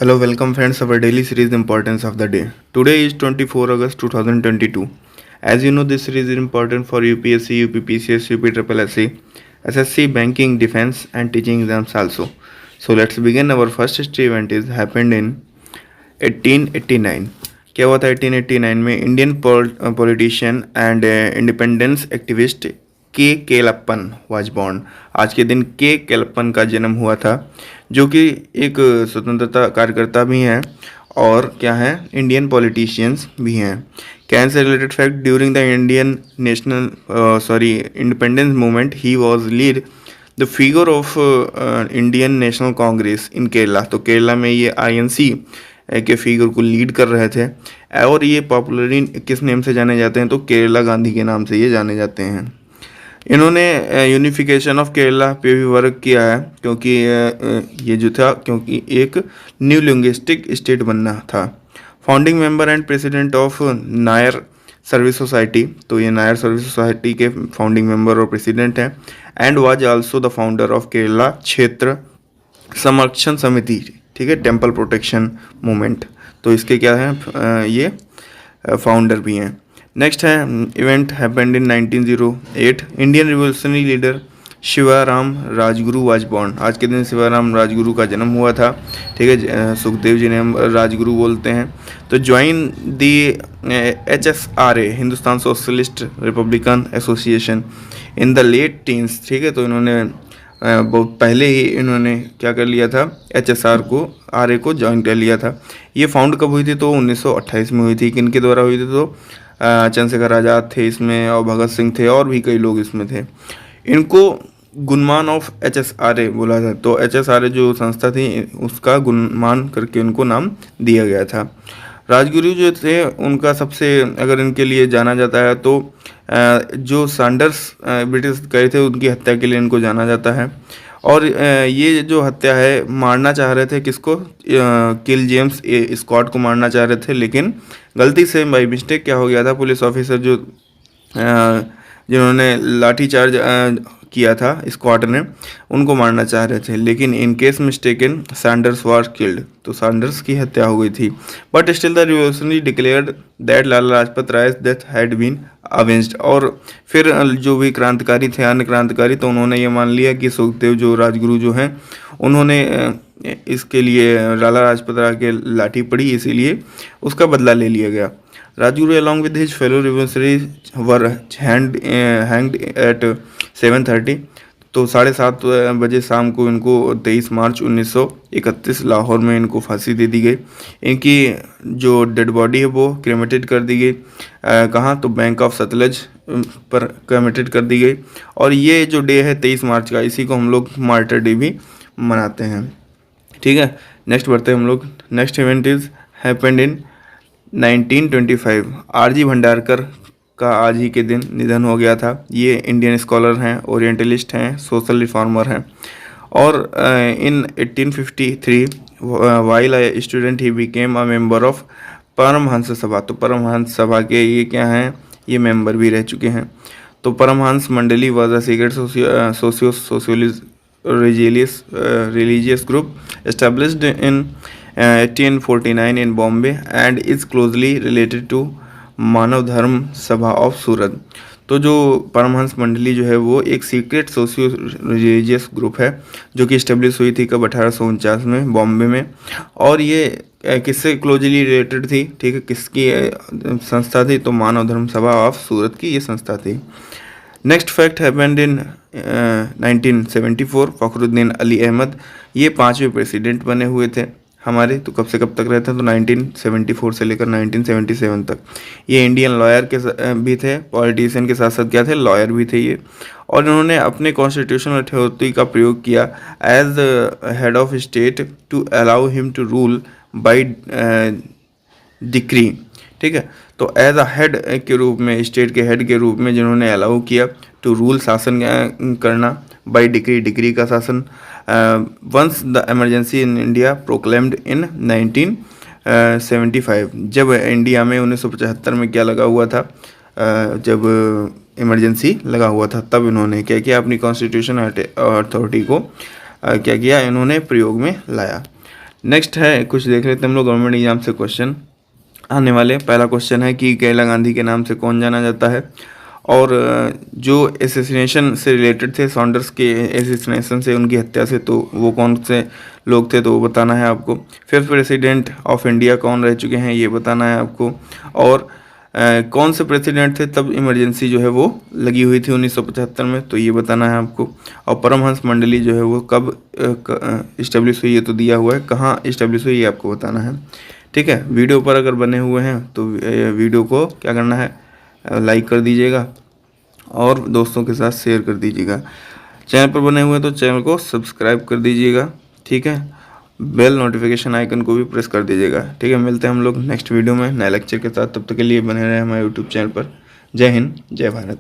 Hello, welcome friends. Our daily series Importance of the Day. Today is 24 August 2022. As you know, this series is important for UPSC, UPPCS, UPSSC, SSC, Banking, Defense and Teaching exams also. So let's begin. Our first history event is happened in 1889. क्या हुआ था 1889 में? Indian politician and independence activist के Kelappan was born. आज के दिन के केलप्पन का जन्म हुआ था, जो कि एक स्वतंत्रता कार्यकर्ता भी हैं और क्या हैं, इंडियन पॉलिटिशियंस भी हैं। कैन से related fact, during the Indian independence movement he was lead the figure of Indian National Congress in Kerala. तो केरला में ये आईएनसी के फिगर को लीड कर रहे थे और ये पॉपुलरली किस नेम से जाने जाते हैं? तो केरला गांधी के नाम से ये जाने जाते हैं। इन्होंने यूनिफिकेशन ऑफ केरला पे भी वर्क किया है, क्योंकि ये जो था, क्योंकि एक न्यू लिंग्विस्टिक स्टेट बनना था। Founding member and president of Nair service society, तो ये नायर सर्विस सोसाइटी के फाउंडिंग मेंबर और प्रेसिडेंट हैं। And was also the founder of Kerala क्षेत्र संरक्षण समिति, ठीक है, टेम्पल प्रोटेक्शन मूवमेंट। तो इसके क्या है, ये फाउंडर भी हैं। नेक्स्ट है event happened in 1908। Indian revolutionary leader Shivaram Rajguru was born. आज के दिन शिवाराम राजगुरु का जन्म हुआ था, ठीक है। सुखदेव जी ने हम राजगुरु बोलते हैं। तो join the HSRA, Hindustan socialist republican association, in the late teens, ठीक है। तो इन्होंने बहुत पहले ही इन्होंने क्या कर लिया था, HSRA को ज्वाइन कर लिया था। ये फाउंड कब हुई थी? तो 1928 में हुई थी। किन के द्वारा हुई थी? तो चंद्रशेखर आज़ाद थे इसमें और भगत सिंह थे और भी कई लोग इसमें थे। इनको गुणमान ऑफ HSRA बोला था। तो HSRA जो संस्था थी उसका गुणमान करके उनको नाम दिया गया था। राजगुरु जो थे उनका सबसे, अगर इनके लिए जाना जाता है तो जो सैंडर्स ब्रिटिश गए थे उनकी हत्या के लिए इनको जाना जाता है। और ये जो हत्या है, मारना चाह रहे थे किसको? किल जेम्स स्कॉट को मारना चाह रहे थे, लेकिन गलती से बाई मिस्टेक क्या हो गया था, पुलिस ऑफिसर जो जिन्होंने लाठीचार्ज किया था स्कॉट ने, उनको मारना चाह रहे थे, लेकिन in case mistaken Sanders was killed. तो सैंडर्स की हत्या हो गई थी। But still the revolutionary declared that Lala Lajpat Rai's death had been avenged. और फिर जो भी क्रांतिकारी थे, अन्य क्रांतिकारी, तो उन्होंने ये मान लिया कि सुखदेव जो राजगुरु जो हैं उन्होंने इसके लिए लाला लाजपत राय के लाठी पड़ी, इसीलिए उसका बदला ले लिया गया। Rajguru along with his fellow revolutionaries were hanged at 7:30। तो 7:30 बजे शाम को इनको 23 मार्च 1931 लाहौर में इनको फांसी दे दी गई। इनकी जो डेड बॉडी है वो क्रेमेटेड कर दी गई। कहाँ? तो बैंक ऑफ सतलज पर क्रेमेटेड कर दी गई। और ये जो डे है 23 मार्च का, इसी को हम लोग मार्टर डे भी मनाते हैं, ठीक है। नेक्स्ट बढ़ते हैं हम लोग। Next event is happened in 1925। RG Bhandarkar का आज ही के दिन निधन हो गया था। ये इंडियन स्कॉलर हैं, ओरिएंटलिस्ट हैं, सोशल रिफॉर्मर हैं। और इन 1853 वाइल अ स्टूडेंट ही became a member of Paramhans Sabha. तो परमहंस सभा के ये क्या हैं, ये मेंबर भी रह चुके हैं। तो Paramhans Mandali was a secret socialist religious group established in 1849 in Bombay and is closely related to मानव धर्म सभा ऑफ सूरत। तो जो परमहंस मंडली जो है वो एक सीक्रेट सोशियो रिलीजियस ग्रुप है जो कि इस्टेब्लिश हुई थी कब? 1849 में बॉम्बे में। और ये किससे क्लोजली रिलेटेड थी, ठीक है, किसकी संस्था थी? तो मानव धर्म सभा ऑफ सूरत की ये संस्था थी। Next fact happened in 1974। Fakhruddin Ali Ahmed, ये 5वें प्रेसिडेंट बने हुए थे हमारे। तो कब से कब तक रहते हैं? तो 1974 से लेकर 1977 तक। ये इंडियन लॉयर के भी थे, पॉलिटिशियन के साथ साथ क्या थे? लॉयर भी थे ये। और इन्होंने अपने कॉन्स्टिट्यूशनल अथॉरिटी का प्रयोग किया as head of state to allow him to rule by decree, ठीक है। तो एज अ हेड के रूप में, स्टेट के हेड के रूप में जिन्होंने अलाउ किया टू रूल, शासन करना, बाय डिक्री का शासन। Once the emergency in India proclaimed in 1975। जब इंडिया में 1975 में क्या लगा हुआ था, जब इमरजेंसी लगा हुआ था, तब इन्होंने क्या किया? अपनी कॉन्स्टिट्यूशन अथॉरिटी को क्या किया? इन्होंने प्रयोग में लाया। नेक्स्ट है, कुछ देख लेते हैं हम लोग गवर्नमेंट एग्जाम से क्वेश्चन आने वाले। पहला क्वेश्चन है कि कैला गांधी के नाम से कौन जाना जाता है, और जो एसेसिनेशन से रिलेटेड थे, सॉन्डर्स के एसेसिनेशन से, उनकी हत्या से, तो वो कौन से लोग थे तो वो बताना है आपको। फिफ्थ प्रेसिडेंट ऑफ इंडिया कौन रह चुके हैं ये बताना है आपको, और कौन से प्रेसिडेंट थे तब इमरजेंसी जो है वो लगी हुई थी 1975 में, तो ये बताना है आपको। और परमहंस मंडली जो है वो कब इस्टेब्लिश हुई, ये तो दिया हुआ है, कहाँ इस्टेब्लिश हुई ये आपको बताना है। ठीक है, वीडियो पर अगर बने हुए हैं तो वीडियो को क्या करना है, लाइक कर दीजिएगा और दोस्तों के साथ शेयर कर दीजिएगा। चैनल पर बने हुए हैं तो चैनल को सब्सक्राइब कर दीजिएगा। ठीक है, बेल नोटिफिकेशन आइकन को भी प्रेस कर दीजिएगा। ठीक है, मिलते हैं हम लोग नेक्स्ट वीडियो में नए लेक्चर के साथ। तब तक के लिए बने रहे हमारे यूट्यूब चैनल पर। जय हिंद, जय भारत।